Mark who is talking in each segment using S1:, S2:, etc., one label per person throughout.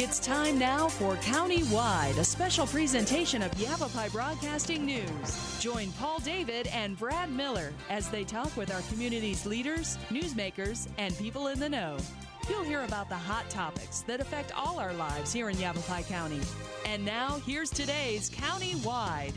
S1: It's time now for County-Wide, a special presentation of Yavapai Broadcasting News. Join Paul David and Brad Miller as they talk with our community's leaders, newsmakers, and people in the know. You'll hear about the hot topics that affect all our lives here in Yavapai County. And now, here's today's County-Wide.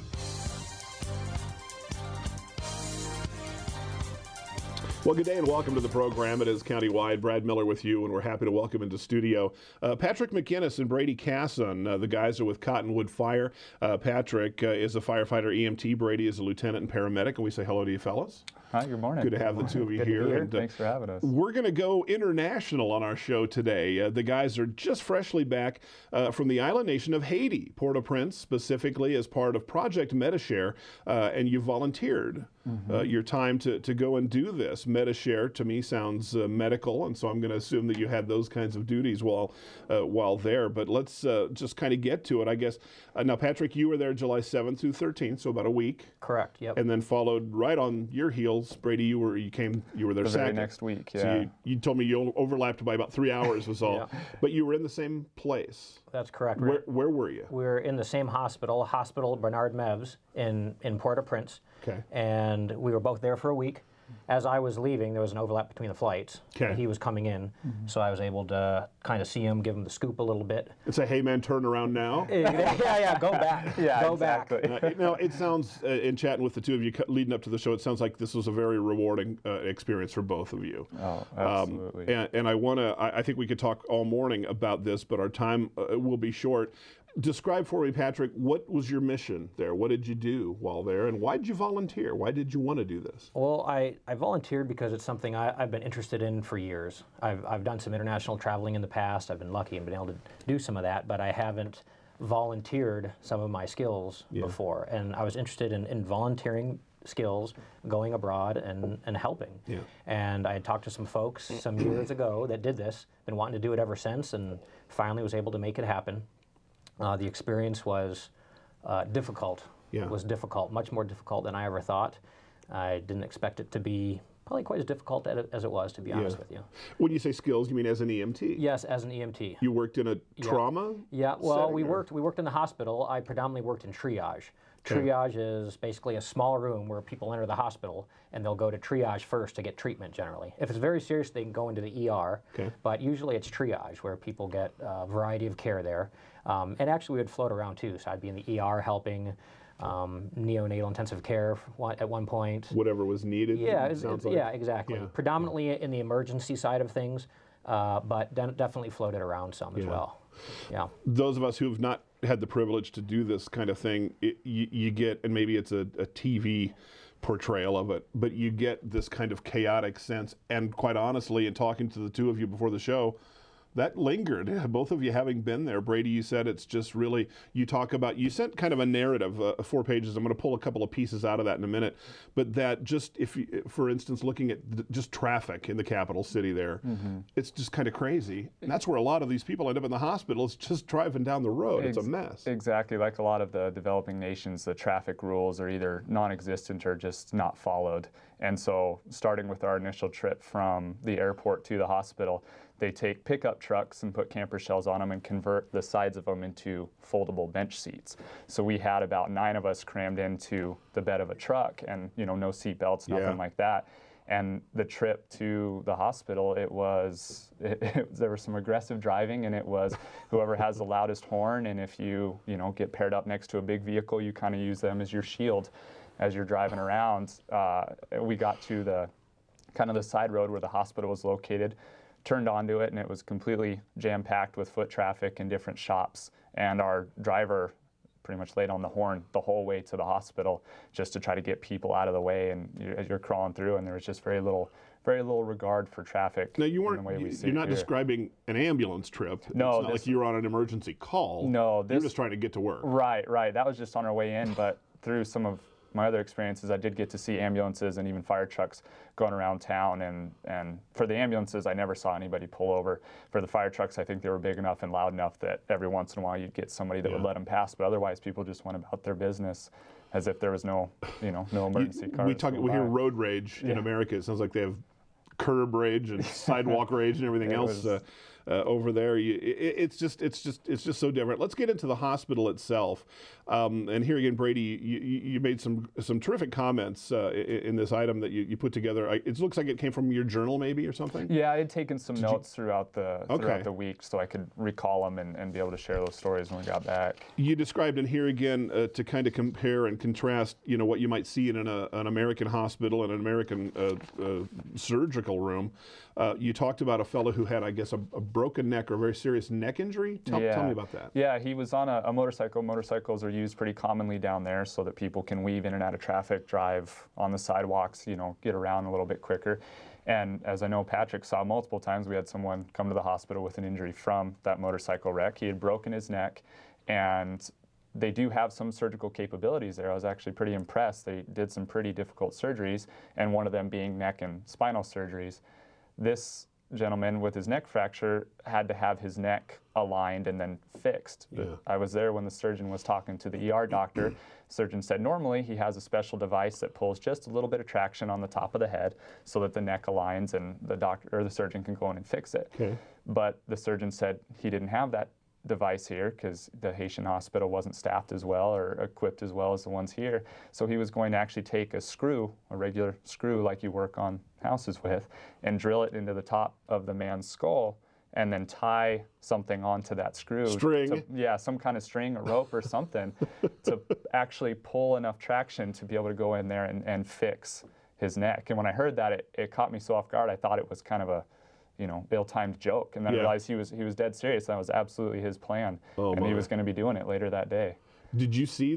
S2: Well, good day and welcome to the program. It is County-Wide. Brad Miller with you, and we're happy to welcome into studio Patrick McInnes and Brady Casson. The guys are with Cottonwood Fire. Patrick is a firefighter EMT. Brady is a lieutenant and paramedic, and we say hello to you, fellas.
S3: Hi, good morning.
S2: Good to have the two of you here. And,
S3: thanks for having us.
S2: We're going to go international on our show today. The guys are just freshly back from the island nation of Haiti, Port-au-Prince, specifically as part of Project MediShare, and you volunteered your time to go and do this. MediShare to me sounds medical, and so I'm going to assume that you had those kinds of duties while there. But let's just kind of get to it, I guess. Now, Patrick, you were there July 7th through 13th, so about a week.
S4: Correct. Yep.
S2: And then followed right on your heels. Brady, you were there
S3: the very
S2: second.
S3: next week. Yeah.
S2: So you told me you overlapped by about 3 hours was all,
S4: Yeah.
S2: But you were in the same place.
S4: That's correct.
S2: Where were you?
S4: We're in the same hospital, Hospital Bernard Meves in Port-au-Prince.
S2: Okay.
S4: And we were both there for a week. As I was leaving, there was an overlap between the flights.
S2: Okay.
S4: He was coming in, so I was able to kind of see him, give him the scoop a little bit.
S2: And say, hey man, turn around now.
S4: yeah, go back.
S3: Yeah,
S4: go
S3: exactly.
S4: back.
S2: Now, it sounds, in chatting with the two of you leading up to the show, it sounds like this was a very rewarding experience for both of you.
S3: Oh, absolutely.
S2: And I think we could talk all morning about this, but our time will be short. Describe for me, Patrick, what was your mission there? What did you do while there, and why did you volunteer? Why did you want to do this?
S4: Well, I volunteered because it's something I've been interested in for years. I've done some international traveling in the past. I've been lucky and been able to do some of that, but I haven't volunteered some of my skills before. And I was interested in volunteering skills, going abroad and helping. Yeah. And I had talked to some folks some years ago that did this, been wanting to do it ever since, and finally was able to make it happen. The experience was difficult.
S2: Yeah.
S4: It was difficult, much more difficult than I ever thought. I didn't expect it to be probably quite as difficult as it was, to be honest with you.
S2: When you say skills, you mean as an EMT?
S4: Yes, as an EMT.
S2: You worked in a trauma?
S4: Yeah, well,
S2: setting,
S4: we worked in the hospital. I predominantly worked in triage. Triage is basically a small room where people enter the hospital and they'll go to triage first to get treatment generally. If it's very serious, they can go into the ER, but usually it's triage where people get a variety of care there. And actually we would float around too, so I'd be in the ER helping neonatal intensive care at one point.
S2: Whatever was needed?
S4: Yeah,
S2: like.
S4: Yeah, exactly.
S2: Yeah.
S4: Predominantly in the emergency side of things, but definitely floated around some as well. Yeah.
S2: Those of us who have not had the privilege to do this kind of thing, you get, and maybe it's a TV portrayal of it, but you get this kind of chaotic sense. And quite honestly, in talking to the two of you before the show, that lingered. Both of you having been there. Brady, you said it's just really, you sent kind of a narrative, 4 pages. I'm going to pull a couple of pieces out of that in a minute. But that just, for instance, looking at just traffic in the capital city there, it's just kind of crazy. And that's where a lot of these people end up in the hospital. It's just driving down the road. It's a mess.
S3: Exactly. Like a lot of the developing nations, the traffic rules are either non-existent or just not followed. And so starting with our initial trip from the airport to the hospital, they take pickup trucks and put camper shells on them and convert the sides of them into foldable bench seats. So we had about 9 of us crammed into the bed of a truck and, no seat belts, nothing like that. And the trip to the hospital, there was some aggressive driving, and it was whoever has the loudest horn, and if you get paired up next to a big vehicle, you kind of use them as your shield as you're driving around. We got to the side road where the hospital was located, turned onto it, and it was completely jam-packed with foot traffic and different shops. And our driver pretty much laid on the horn the whole way to the hospital just to try to get people out of the way. And as you're crawling through, and there was just very little regard for traffic.
S2: Now, you're not describing an ambulance trip.
S3: No,
S2: it's not like you were on an emergency call.
S3: No,
S2: you're just trying to get to work.
S3: Right. That was just on our way in, but through some of my other experiences, I did get to see ambulances and even fire trucks going around town, and for the ambulances, I never saw anybody pull over. For the fire trucks, I think they were big enough and loud enough that every once in a while you'd get somebody that would let them pass, but otherwise people just went about their business as if there was no emergency cars.
S2: We hear road rage in America. It sounds like they have curb rage and sidewalk rage and everything else. over there. It's just so different. Let's get into the hospital itself. And here again, Brady, you made some terrific comments in this item that you put together. It looks like it came from your journal, maybe, or something.
S3: Yeah, I had taken some notes throughout the week, so I could recall them and be able to share those stories when we got back.
S2: You described in here again to kind of compare and contrast, what you might see in an American hospital and an American surgical room. You talked about a fellow who had, I guess, a broken neck or a very serious neck injury. Tell me about that.
S3: Yeah, he was on a motorcycle. Motorcycles are used pretty commonly down there so that people can weave in and out of traffic, drive on the sidewalks, get around a little bit quicker. And as I know Patrick saw multiple times, we had someone come to the hospital with an injury from that motorcycle wreck. He had broken his neck, and they do have some surgical capabilities there. I was actually pretty impressed. They did some pretty difficult surgeries, and one of them being neck and spinal surgeries. This gentleman with his neck fracture had to have his neck aligned and then fixed. Yeah. I was there when the surgeon was talking to the ER doctor. Surgeon said normally he has a special device that pulls just a little bit of traction on the top of the head so that the neck aligns and the doctor or the surgeon can go in and fix it. Okay. But the surgeon said he didn't have that device here because the Haitian hospital wasn't staffed as well or equipped as well as the ones here. So he was going to actually take a screw, a regular screw like you work on houses with, and drill it into the top of the man's skull and then tie something onto that screw.
S2: String.
S3: Some kind of string or rope or something to actually pull enough traction to be able to go in there and fix his neck. And when I heard that, it caught me so off guard. I thought it was kind of a ill-timed joke, and then I realized he was dead serious. That was absolutely his plan, and he was going to be doing it later that day.
S2: Did you see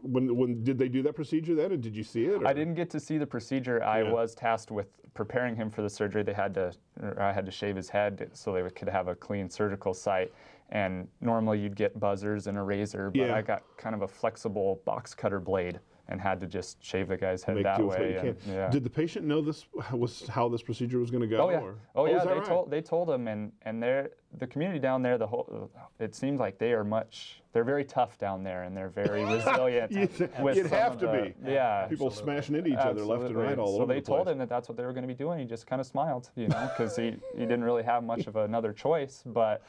S2: when did they do that procedure then, and did you see it? Or?
S3: I didn't get to see the procedure. I was tasked with preparing him for the surgery. I had to shave his head so they could have a clean surgical site. And normally you'd get buzzers and a razor, but I got kind of a flexible box cutter blade and had to just shave the guy's head that way.
S2: Did the patient know this was how this procedure was going to go?
S3: Oh yeah. They told him, and the community down there, it seems like they're very tough down there, and they're very resilient.
S2: You'd have to be.
S3: Yeah.
S2: People smashing into each other left and right all over the place.
S3: So they told him that that's what they were going to be doing. He just kind of smiled, because he didn't really have much of another choice, but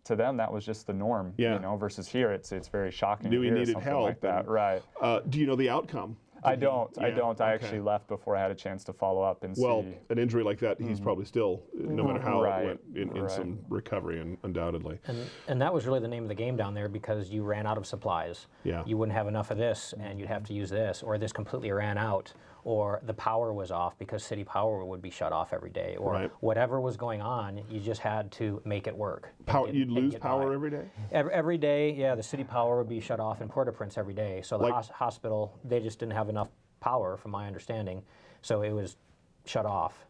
S3: to them, that was just the norm, versus here, it's very shocking
S2: Knew
S3: to
S2: he
S3: hear
S2: needed
S3: something
S2: help,
S3: like that. Right.
S2: Do you know the outcome?
S3: I don't. I actually left before I had a chance to follow up and see.
S2: Well, an injury like that, he's probably still, no matter how it went, in some recovery, undoubtedly.
S4: And that was really the name of the game down there, because you ran out of supplies.
S2: Yeah.
S4: You wouldn't have enough of this, and you'd have to use this, or this completely ran out, or the power was off because city power would be shut off every day, or whatever was going on, you just had to make it work.
S2: You'd lose power every day?
S4: Every day, yeah, the city power would be shut off in Port-au-Prince every day. So the hospital, they just didn't have enough power, from my understanding, so it was shut off.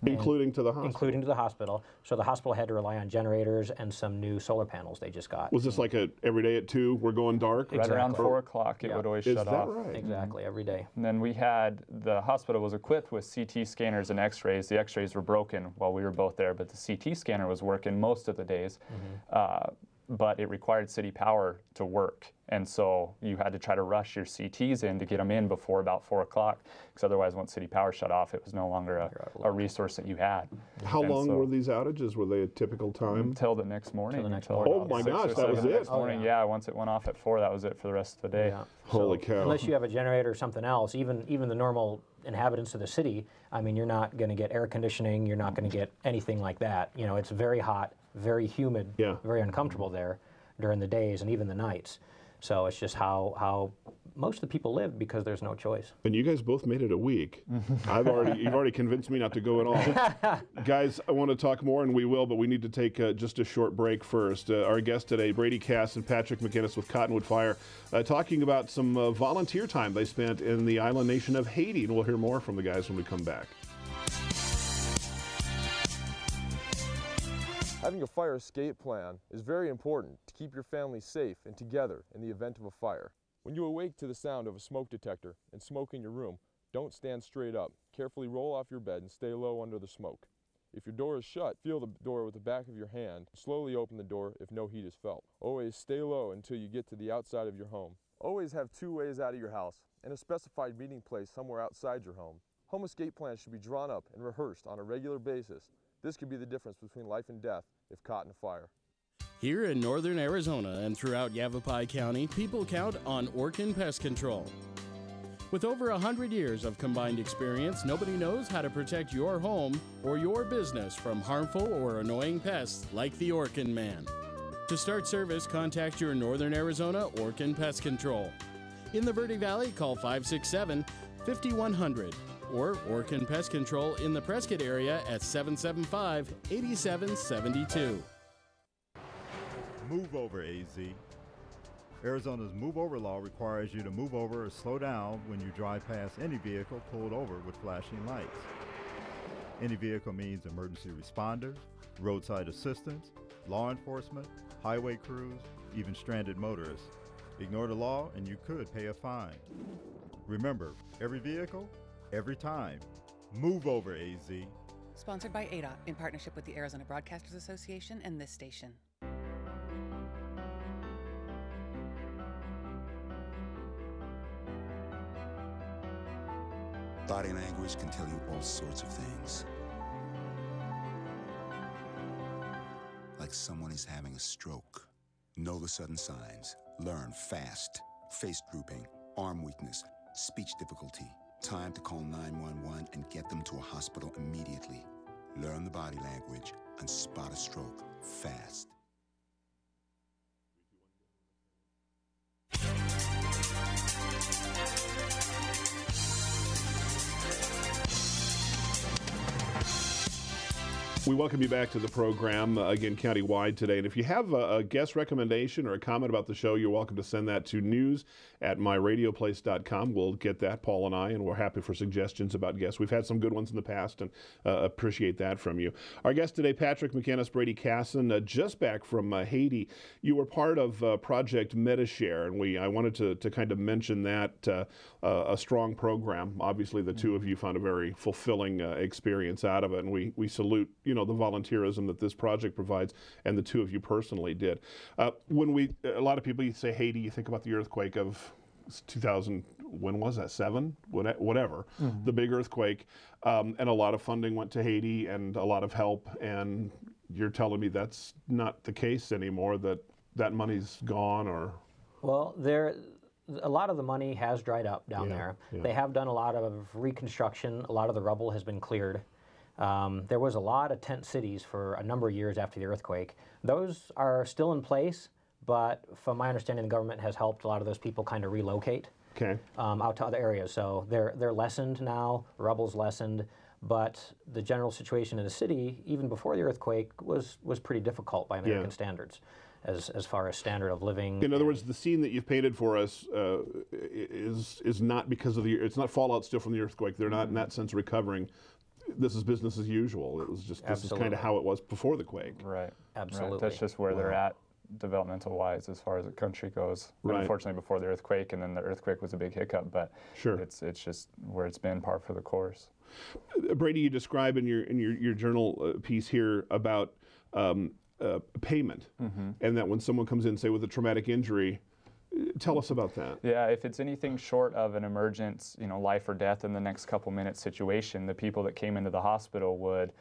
S2: Including to the hospital?
S4: Including to the hospital. So the hospital had to rely on generators and some new solar panels they just got.
S2: Was this like every day at 2, we're going dark?
S3: Right around 4 o'clock, it would always shut off.
S2: Is that right?
S4: Exactly, every day.
S3: And then the hospital was equipped with CT scanners and x-rays. The x-rays were broken while we were both there, but the CT scanner was working most of the days. But it required city power to work. And so you had to try to rush your CTs in to get them in before about 4 o'clock, because otherwise once city power shut off, it was no longer a resource that you had.
S2: How long were these outages? Were they a typical time?
S3: Until the next morning.
S2: Oh my gosh, that was it?
S3: Next morning, once it went off at 4, that was it for the rest of the day.
S4: Yeah.
S2: Holy cow.
S4: Unless you have a generator or something else, even the normal inhabitants of the city, I mean, you're not going to get air conditioning, you're not going to get anything like that. It's very hot, very humid, very uncomfortable there during the days and even the nights. So it's just how most of the people live, because there's no choice.
S2: And you guys both made it a week. You've already convinced me not to go at all. Guys, I want to talk more, and we will, but we need to take just a short break first. Our guests today, Brady Cass and Patrick McInnes with Cottonwood Fire, talking about some volunteer time they spent in the island nation of Haiti. And we'll hear more from the guys when we come back.
S5: Having a fire escape plan is very important to keep your family safe and together in the event of a fire. When you awake to the sound of a smoke detector and smoke in your room, don't stand straight up. Carefully roll off your bed and stay low under the smoke. If your door is shut, feel the door with the back of your hand. Slowly open the door if no heat is felt. Always stay low until you get to the outside of your home. Always have 2 ways out of your house and a specified meeting place somewhere outside your home. Home escape plans should be drawn up and rehearsed on a regular basis. This could be the difference between life and death if caught in a fire.
S6: Here in northern Arizona and throughout Yavapai County, people count on Orkin Pest Control. With over 100 years of combined experience, nobody knows how to protect your home or your business from harmful or annoying pests like the Orkin Man. To start service, contact your Northern Arizona Orkin Pest Control. In the Verde Valley, call 567-5100 or Orkin Pest Control in the Prescott area at 775-8772.
S7: Move over, AZ. Arizona's move over law requires you to move over or slow down when you drive past any vehicle pulled over with flashing lights. Any vehicle means emergency responders, roadside assistance, law enforcement, highway crews, even stranded motorists. Ignore the law and you could pay a fine. Remember, every vehicle, every time. Move over, AZ.
S8: Sponsored by ADOT in partnership with the Arizona Broadcasters Association and this station.
S9: Body language can tell you all sorts of things. Like someone is having a stroke. Know the sudden signs. Learn fast. Face drooping, arm weakness, speech difficulty. Time to call 911 and get them to a hospital immediately. Learn the body language and spot a stroke fast.
S2: We welcome you back to the program, again, county-wide today. And if you have a guest recommendation or a comment about the show, you're welcome to send that to news@myradioplace.com. We'll get that, Paul and I, and we're happy for suggestions about guests. We've had some good ones in the past and appreciate that from you. Our guest today, Patrick McInnes, Brady Casson, just back from Haiti. You were part of Project MetaShare, and I wanted to kind of mention that, a strong program. Obviously, the two of you found a very fulfilling experience out of it, and we salute, the volunteerism that this project provides, and the two of you personally did. A lot of people, you say Haiti, you think about the earthquake of 2000, when was that, 7? Whatever, the big earthquake, and a lot of funding went to Haiti and a lot of help, and you're telling me that's not the case anymore, that money's gone, or?
S4: Well, a lot of the money has dried up down there. Yeah. They have done a lot of reconstruction. A lot of the rubble has been cleared. There was a lot of tent cities for a number of years after the earthquake. Those are still in place, but from my understanding, the government has helped a lot of those people kind of relocate out to other areas. So they're lessened now, rubble's lessened, but the general situation in the city, even before the earthquake, was pretty difficult by American standards. As far as standard of living.
S2: In other words, the scene that you've painted for us is not because of it's not fallout still from the earthquake. They're not in that sense recovering. This is business as usual. It was just, this is kind of how it was before the quake.
S3: Right.
S4: Absolutely.
S3: Right. That's just where they're at developmental-wise as far as the country goes. But unfortunately, before the earthquake, and then the earthquake was a big hiccup, but it's just where it's been par for the course.
S2: Brady, you describe in your journal piece here about payment, and that when someone comes in, say, with a traumatic injury, tell us about that.
S3: Yeah, if it's anything short of an emergent, life or death in the next couple minutes situation, the people that came into the hospital would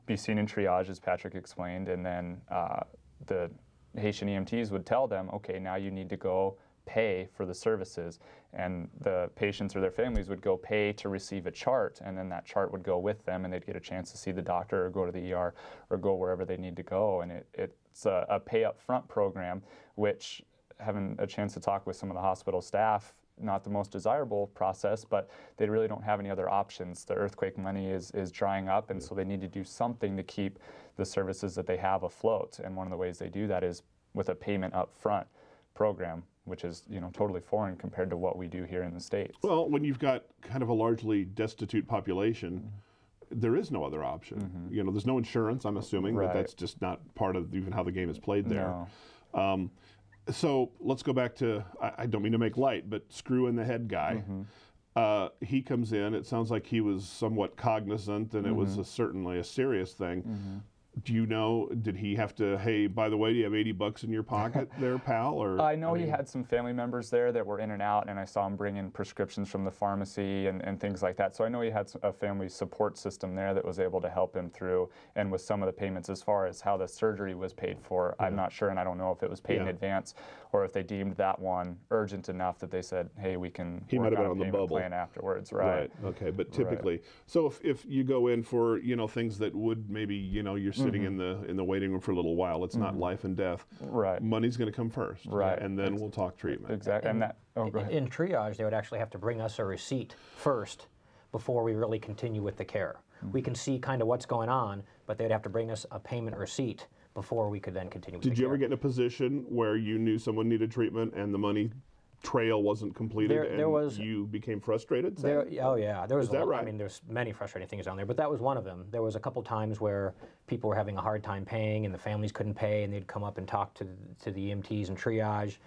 S3: be seen in triage, as Patrick explained, and then the Haitian EMTs would tell them, okay, now you need to go pay for the services, and the patients or their families would go pay to receive a chart, and then that chart would go with them, and they'd get a chance to see the doctor or go to the ER or go wherever they need to go. And it's a pay up front program, which, having a chance to talk with some of the hospital staff, not the most desirable process, but they really don't have any other options. The earthquake money is drying up, and so they need to do something to keep the services that they have afloat. And one of the ways they do that is with a payment up front program, which is totally foreign compared to what we do here in the States.
S2: Well, when you've got kind of a largely destitute population, there is no other option. There's no insurance, I'm assuming, but that's just not part of even how the game is played there. No. So let's go back to, I don't mean to make light, but screw in the head guy. He comes in, it sounds like he was somewhat cognizant, and it was certainly a serious thing. Do you know, did he have to, hey, by the way, do you have $80 in your pocket there, pal? Or
S3: I know he had some family members there that were in and out, and I saw him bring in prescriptions from the pharmacy and things like that. So I know he had a family support system there that was able to help him through, and with some of the payments as far as how the surgery was paid for, I'm not sure, and I don't know if it was paid in advance or if they deemed that one urgent enough that they said, hey, we can work on a payment plan afterwards. Right.
S2: Okay, but typically, so if you go in for, you know, things that would maybe, you know, you're sitting in the waiting room for a little while, it's not life and death.
S3: Right.
S2: Money's going to come first.
S3: Right.
S2: And then we'll talk treatment.
S3: Exactly. And that, go ahead.
S4: In triage, they would actually have to bring us a receipt first before we really continue with the care. We can see kind of what's going on, but they'd have to bring us a payment receipt before we could then continue with the care.
S2: Did you ever get in a position where you knew someone needed treatment and the money trail wasn't completed you became frustrated?
S4: Oh yeah, there was.
S2: Is that right?
S4: I mean, there's many frustrating things down there, but that was one of them. There was a couple times where people were having a hard time paying, and the families couldn't pay, and they'd come up and talk to the EMTs and triage.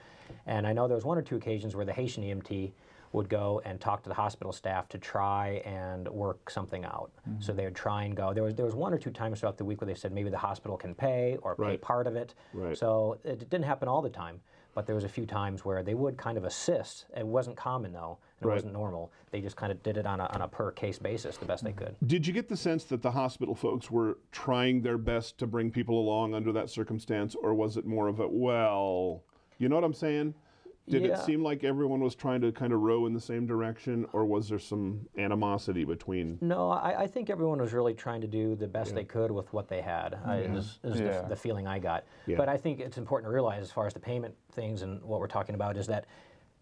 S4: And I know there was 1 or 2 occasions where the Haitian EMT would go and talk to the hospital staff to try and work something out. So they would try and go. There was 1 or 2 times throughout the week where they said maybe the hospital can pay or pay part of it. So it didn't happen all the time, but there was a few times where they would kind of assist. It wasn't common though, and it wasn't normal. They just kind of did it on a per case basis the best they could.
S2: Did you get the sense that the hospital folks were trying their best to bring people along under that circumstance, or was it more of a, well, you know what I'm saying? Did it seem like everyone was trying to kind of row in the same direction, or was there some animosity between?
S4: No, I think everyone was really trying to do the best they could with what they had, is the feeling I got. But I think it's important to realize, as far as the payment things and what we're talking about, is that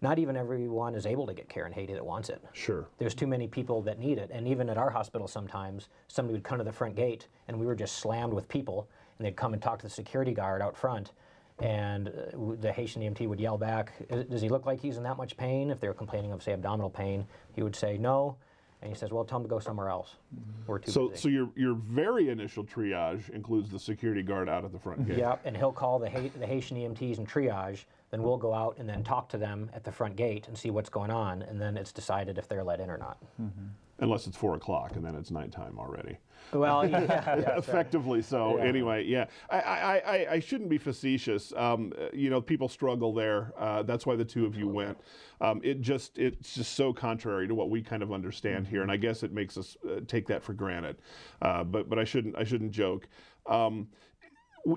S4: not even everyone is able to get care in Haiti that wants it.
S2: Sure.
S4: There's too many people that need it. And even at our hospital sometimes, somebody would come to the front gate and we were just slammed with people, and they'd come and talk to the security guard out front. And the Haitian EMT would yell back, does he look like he's in that much pain? If they were complaining of, say, abdominal pain, he would say no. And he says, well, tell him to go somewhere else. We're too busy.
S2: So your very initial triage includes the security guard out at the front gate.
S4: Yep, and he'll call the Haitian EMTs and triage, then we'll go out and then talk to them at the front gate and see what's going on, and then it's decided if they're let in or not.
S2: Unless it's 4 o'clock and then it's nighttime already.
S4: Well,
S2: effectively so. Yeah. Anyway, I shouldn't be facetious. You know, people struggle there. That's why the two of you went. It's just so contrary to what we kind of understand here, and I guess it makes us take that for granted. But I shouldn't joke.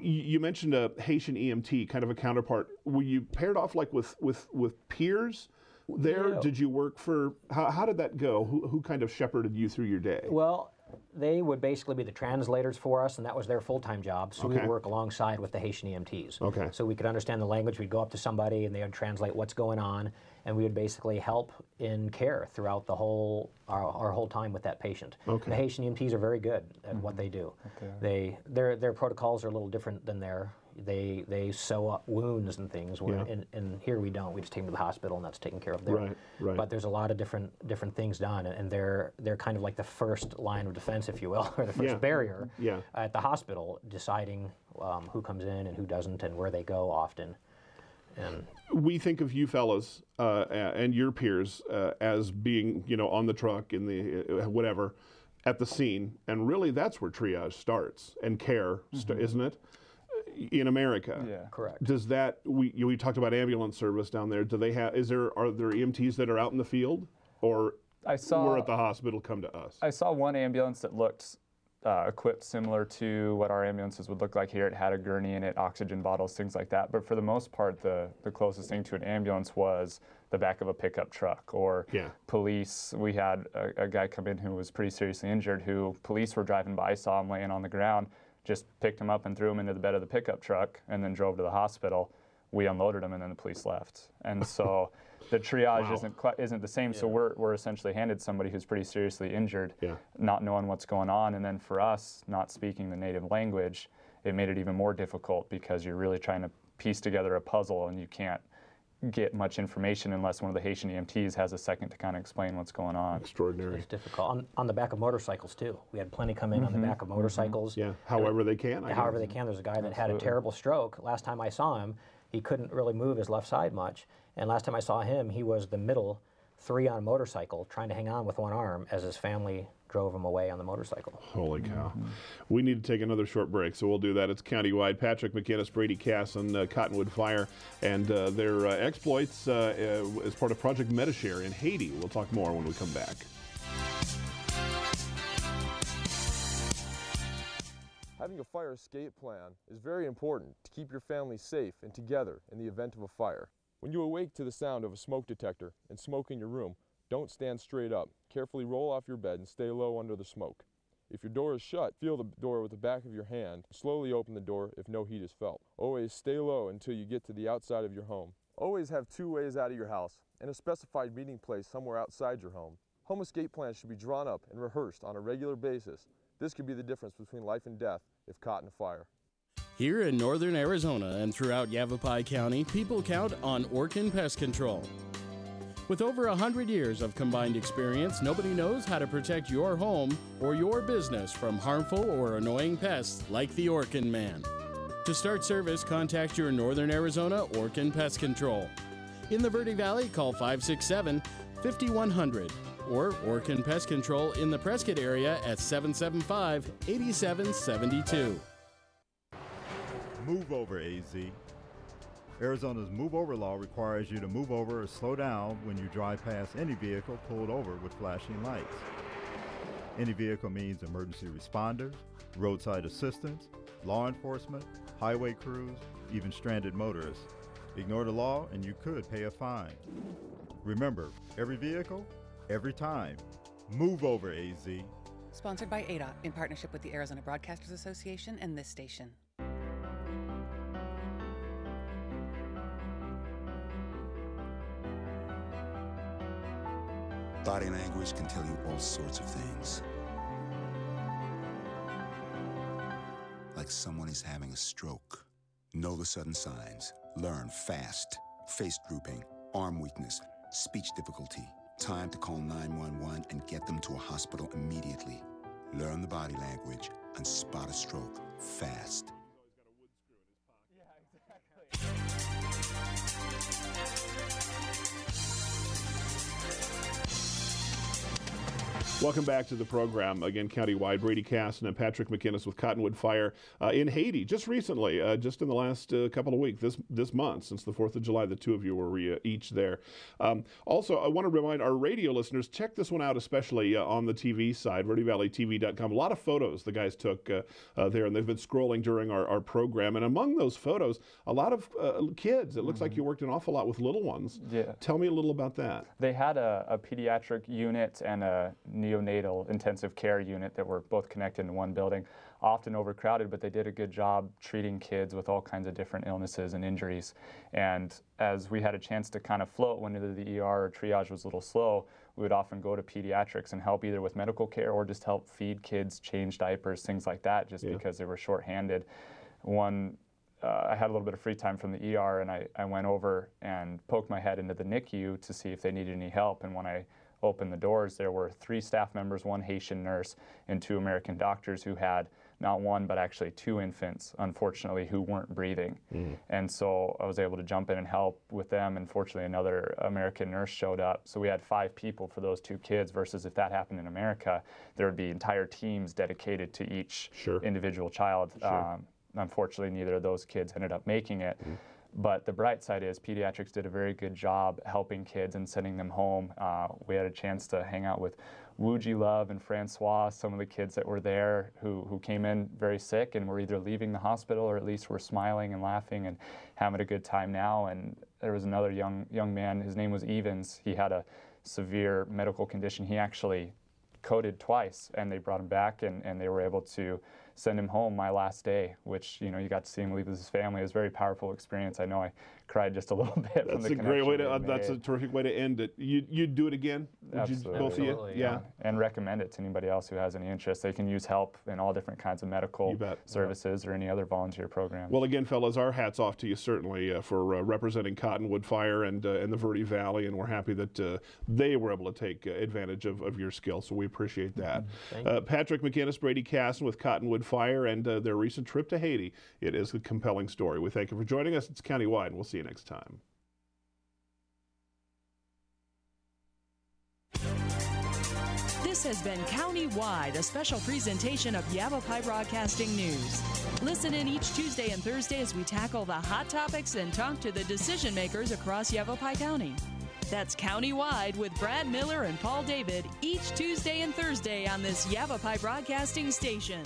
S2: You mentioned a Haitian EMT, kind of a counterpart. Were you paired off like with peers there?
S4: Yeah.
S2: Did you work for? How did that go? Who kind of shepherded you through your day?
S4: Well, they would basically be the translators for us, and that was their full-time job. So we would work alongside with the Haitian EMTs.
S2: Okay.
S4: So we could understand the language. We'd go up to somebody, and they would translate what's going on, and we would basically help in care throughout the whole our whole time with that patient.
S2: Okay.
S4: The Haitian EMTs are very good at what they do. Okay. Their protocols are a little different than they sew up wounds and things. Where in here we don't. We just take them to the hospital, and that's taken care of there.
S2: Right.
S4: But there's a lot of different things done, and they're kind of like the first line of defense, if you will, or the first barrier at the hospital, deciding who comes in and who doesn't, and where they go often. And
S2: we think of you fellas and your peers as being, you know, on the truck in the whatever at the scene, and really that's where triage starts and care, isn't it? In America.
S3: Yeah,
S4: correct.
S2: Does that we talked about ambulance service down there? Do they have? Are there EMTs that are out in the field, or we're at the hospital? Come to us.
S3: I saw one ambulance that looked equipped similar to what our ambulances would look like here. It had a gurney in it, oxygen bottles, things like that. But for the most part, the closest thing to an ambulance was the back of a pickup truck or police. We had a guy come in who was pretty seriously injured, who police were driving by, saw him laying on the ground, just picked him up and threw him into the bed of the pickup truck and then drove to the hospital. We unloaded him and then the police left. And so the triage isn't the same. So we're essentially handed somebody who's pretty seriously injured, not knowing what's going on. And then for us, not speaking the native language, it made it even more difficult because you're really trying to piece together a puzzle and you can't get much information unless one of the Haitian EMTs has a second to kind of explain what's going on.
S2: Extraordinary.
S4: It's difficult. On the back of motorcycles, too. We had plenty come in on the back of motorcycles.
S2: Yeah, however they can.
S4: However they can. There's a guy that had a terrible stroke. Last time I saw him, he couldn't really move his left side much. And last time I saw him, he was the middle 3 on a motorcycle trying to hang on with one arm as his family drove them away on the motorcycle.
S2: Holy cow. We need to take another short break, so we'll do that. It's countywide. Patrick McInnes, Brady Casson, Cottonwood Fire, and their exploits as part of Project Metashare in Haiti. We'll talk more when we come back.
S5: Having a fire escape plan is very important to keep your family safe and together in the event of a fire. When you awake to the sound of a smoke detector and smoke in your room, don't stand straight up. Carefully roll off your bed and stay low under the smoke. If your door is shut, feel the door with the back of your hand. Slowly open the door if no heat is felt. Always stay low until you get to the outside of your home. Always have 2 ways out of your house and a specified meeting place somewhere outside your home. Home escape plans should be drawn up and rehearsed on a regular basis. This could be the difference between life and death if caught in a fire.
S6: Here in northern Arizona and throughout Yavapai County, people count on Orkin Pest Control. With over 100 years of combined experience, nobody knows how to protect your home or your business from harmful or annoying pests like the Orkin Man. To start service, contact your Northern Arizona Orkin Pest Control. In the Verde Valley, call 567-5100 or Orkin Pest Control in the Prescott area at 775-8772.
S7: Move over, AZ. Arizona's move over law requires you to move over or slow down when you drive past any vehicle pulled over with flashing lights. Any vehicle means emergency responders, roadside assistance, law enforcement, highway crews, even stranded motorists. Ignore the law and you could pay a fine. Remember, every vehicle, every time. Move over, AZ.
S8: Sponsored by ADA in partnership with the Arizona Broadcasters Association and this station.
S9: Body language can tell you all sorts of things. Like someone is having a stroke. Know the sudden signs. Learn fast. Face drooping, arm weakness, speech difficulty. Time to call 911 and get them to a hospital immediately. Learn the body language and spot a stroke fast.
S2: Welcome back to the program. Again, countywide, Brady Casson and Patrick McInnes with Cottonwood Fire in Haiti just recently, just in the last couple of weeks, this month, since the 4th of July, the two of you were each there. Also, I want to remind our radio listeners, check this one out, especially on the TV side, VerdeValleyTV.com. A lot of photos the guys took there, and they've been scrolling during our program. And among those photos, a lot of kids. It looks like you worked an awful lot with little ones.
S3: Yeah.
S2: Tell me a little about that.
S3: They had a pediatric unit and a neonatal intensive care unit that were both connected in one building, often overcrowded, but they did a good job treating kids with all kinds of different illnesses and injuries. And as we had a chance to kind of float when either the ER or triage was a little slow, we would often go to pediatrics and help either with medical care or just help feed kids, change diapers, things like that, just because they were shorthanded. I had a little bit of free time from the ER, and I went over and poked my head into the NICU to see if they needed any help. And when I opened the doors, there were 3 staff members, 1 Haitian nurse, and 2 American doctors who had not 1, but actually 2 infants, unfortunately, who weren't breathing. And so I was able to jump in and help with them, and fortunately another American nurse showed up. So we had 5 people for those 2 kids, versus if that happened in America, there would be entire teams dedicated to each individual child. Unfortunately, neither of those kids ended up making it. But the bright side is pediatrics did a very good job helping kids and sending them home. We had a chance to hang out with Wuji Love and Francois, some of the kids that were there who came in very sick and were either leaving the hospital or at least were smiling and laughing and having a good time now. And there was another young man, his name was Evans. He had a severe medical condition. He actually coded twice, and they brought him back, and they were able to send him home my last day, which, you got to see him leave with his family. It was a very powerful experience. I know I cried just a little bit.
S2: That's a great way to. That's a terrific way to end it. You'd do it again?
S3: Absolutely.
S2: Both of you? Yeah.
S3: And recommend it to anybody else who has any interest. They can use help in all different kinds of medical services or any other volunteer programs.
S2: Well, again, fellas, our hats off to you certainly for representing Cottonwood Fire and the Verde Valley, and we're happy that they were able to take advantage of your skill. So we appreciate that. Patrick McInnes, Brady Casson with Cottonwood Fire, and their recent trip to Haiti. It is a compelling story. We thank you for joining us. It's Countywide, and we'll see you next time.
S1: This has been County-Wide, a special presentation of Yavapai Broadcasting News. Listen in each Tuesday and Thursday as we tackle the hot topics and talk to the decision makers across Yavapai County. That's County-Wide with Brad Miller and Paul David each Tuesday and Thursday on this Yavapai Broadcasting station.